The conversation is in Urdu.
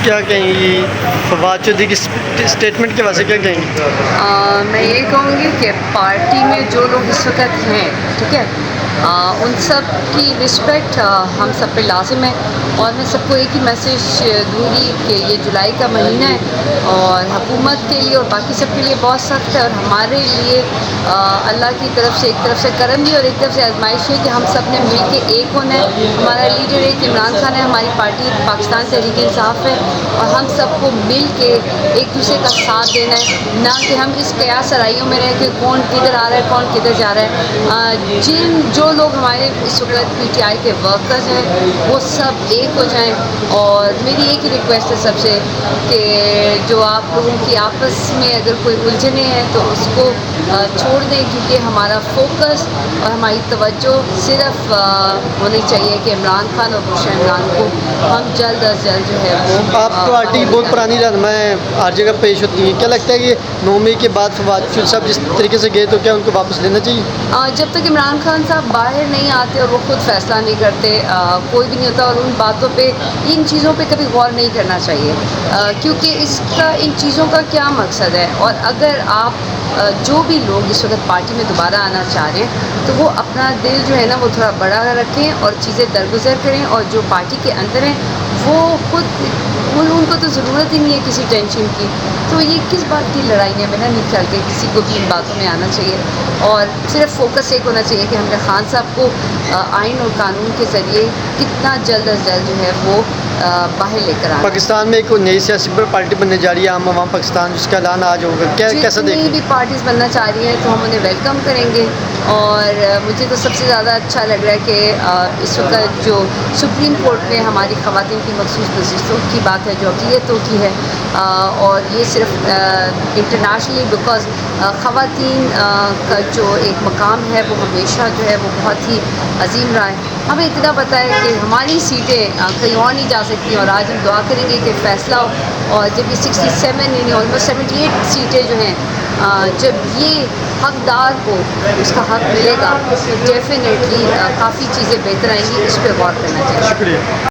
کیا کہیں گی فواد چودھری کی اسٹیٹمنٹ کے واسطے کیا کہیں گی؟ میں یہ کہوں گی کہ پارٹی میں جو لوگ اس وقت ہیں، ٹھیک ہے، ان سب کی رسپیکٹ ہم سب پہ لازم ہے، اور میں سب کو ایک ہی میسیج دوں گی کہ یہ جولائی کا مہینہ ہے اور حکومت کے لیے اور باقی سب کے لیے بہت سخت ہے، اور ہمارے لیے اللہ کی طرف سے ایک طرف سے کرم بھی اور ایک طرف سے آزمائش ہے کہ ہم سب نے مل کے ایک ہونا ہے۔ ہمارا لیڈر ایک عمران خان ہے، ہماری پارٹی پاکستان تحریک انصاف ہے، اور ہم سب کو مل کے ایک دوسرے کا ساتھ دینا ہے، نہ کہ ہم اس قیاس سرائیوں میں رہیں کہ کون کدھر آ رہا ہے کون کدھر جا رہا ہے۔ جو لوگ ہمارے اس وقت پی ٹی آئی کے ورکرز ہیں وہ سب ایک ہو جائیں، اور میری ایک ہی ریکویسٹ ہے سب سے کہ جو آپ لوگوں کی آپس میں اگر کوئی الجھنیں ہیں تو اس کو چھوڑ دیں، کیونکہ ہمارا فوکس اور ہماری توجہ صرف ہونی چاہیے کہ عمران خان اور بشرا عمران کو ہم جلد از جلد جو ہے وہ آپ پارٹی بہت پرانی رہنما ہے، ہر جگہ پیش ہوتی ہیں، کیا لگتا ہے کہ 9 مئی کے بعد فواد چودھری صاحب جس طریقے سے گئے تو کیا ان کو واپس لینا چاہیے؟ جب تک عمران خان صاحب باہر نہیں آتے اور وہ خود فیصلہ نہیں کرتے، کوئی بھی نہیں ہوتا، اور ان باتوں پہ ان چیزوں پہ کبھی غور نہیں کرنا چاہیے، کیونکہ ان چیزوں کا کیا مقصد ہے۔ اور اگر آپ جو بھی لوگ اس وقت پارٹی میں دوبارہ آنا چاہ رہے ہیں تو وہ اپنا دل جو ہے نا وہ تھوڑا بڑا رکھیں اور چیزیں درگزر کریں، اور جو پارٹی کے اندر ہیں وہ خود ان کو تو ضرورت ہی نہیں ہے کسی ٹینشن کی، تو یہ کس بات کی لڑائی ہے؟ میرا نہیں خیال کہ کسی کو بھی ان باتوں میں آنا چاہیے، اور صرف فوکس ایک ہونا چاہیے کہ ہم نے خان صاحب کو آئین اور قانون کے ذریعے کتنا جلد از جلد جو ہے وہ باہر لے کر آنا۔ پاکستان میں ایک نئی سیاسی پارٹی بننے جا رہی ہے عام عوام پاکستان، جس کا اعلان آج ہوگا، کیسا جتنی دیکھیں؟ بھی پارٹیز بننا چاہ رہی ہیں تو ہم انہیں ویلکم کریں گے، اور مجھے تو سب سے زیادہ اچھا لگ رہا ہے کہ اس وقت جو سپریم کورٹ میں ہماری خواتین کی مخصوص نشستوں کی بات ہے جو اقلیتوں کی ہے، اور یہ صرف انٹرنیشنلی بیکاز خواتین کا جو ایک مقام ہے وہ ہمیشہ جو ہے وہ بہت ہی عظیم رہا ہے۔ ہمیں اتنا پتہ ہے کہ ہماری سیٹیں کہیں اور نہیں جا سکتی، اور آج ہم دعا کریں گے کہ فیصلہ ہو، اور جب یہ 67 یعنی آلموسٹ 78 سیٹیں جو ہیں، جب یہ حقدار کو اس کا حق ملے گا تو ڈیفینیٹلی کافی چیزیں بہتر آئیں گی، اس پہ غور کرنا چاہیے۔ شکریہ۔